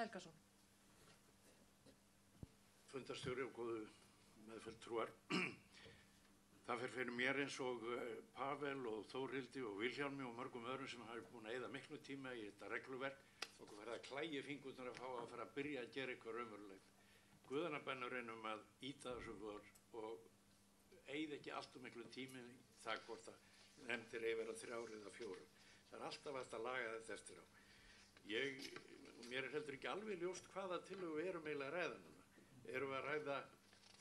Helgason. Fundarstjóri og góðu meðfulltrúar. Það fer fyrir mér eins og Pavel og Þórhildi og Vilhjálmi og mörgum öðrum sem hafa búin að eyða miklu tíma í þetta regluverk. Okkur verða að klæja fingurnar að fá að fara að byrja að gera eitthvað raunverulegt. Guðanabænur reynum að ýta þessu vor og eyða ekki allt miklu tími í það hvort að nefndir eigi vera 3 eða 4. Það er alltaf hægt að laga þetta eftir á. Mér er heldur ekki alveg ljóst hvaða tillögu við erum eiginlega að ræða núna. Erum við að ræða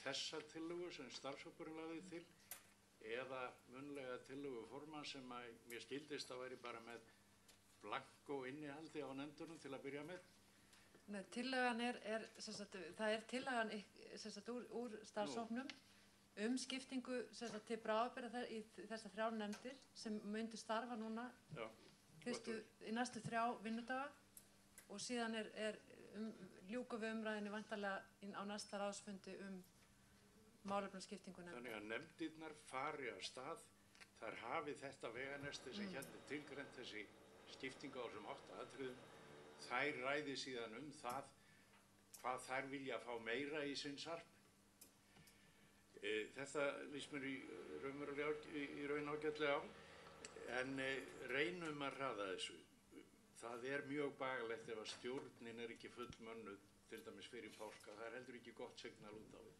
þessa tillögu sem starfshópurinn lagði til eða munnlega tillögu formann sem að mér skildist að væri bara með blankó innihaldi á nefndunum til að byrja með? Nei, tillagan það er tillagan úr starfshópnum skiptingu til bráðabirgða í þessar 3 nefndir sem myndi starfa núna í næstu 3 vinnudaga og síðan ljúkum við umræðinni væntanlega á næsta ráðsfundi málefnaskiptingu nefnda. Þannig að nefndirnar fari af stað, þær hafi þetta veganesti sem hérna tilgreint þessi skiptingu á þessum 8 atriðum, þær ræði síðan það hvað þær vilja fá meira í sinn sarp. Þetta lýst mér í raun ágætlega á, en reynum að hraða þessu. Það er mjög bagalegt ef að stjórnin er ekki fullmönnuð, til dæmis fyrir páska, það er heldur ekki gott signal út á við.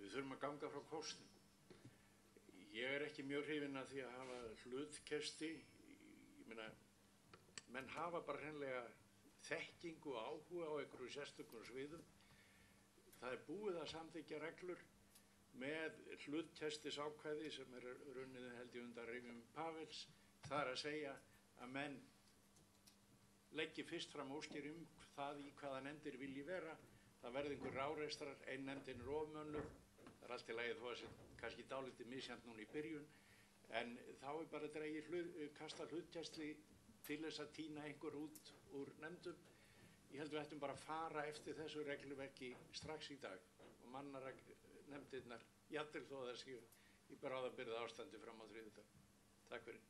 Við þurfum að ganga frá kosningum. Ég er ekki mjög hrifinn af því að hafa hlutkesti. Ég meina, menn hafa bara hreinlega þekkingu og áhuga á einhverju sérstökum sviðum. Það er búið að samþykkja reglur með hlutkestisákvæði sem er runnið held í undan rifjum Pavels. Það er að segja að menn leggi fyrst fram óskir það í hvaða nefndir vilji vera. Það verði einhver ráreistrar, ein nefndin er ofmönnuð, það er allt í lagi þó að það sé kannski dálítið misjafnt núna í byrjun, en þá er bara kasta hlutkesti til þess að tína einhver út úr nefndum. Ég held við ættum bara að fara eftir þessu regluverki strax í dag og mannar nefndirnar, jafnvel þó að það séu í bráðabirgða ástandi fram á 3. dag. Takk fyrir.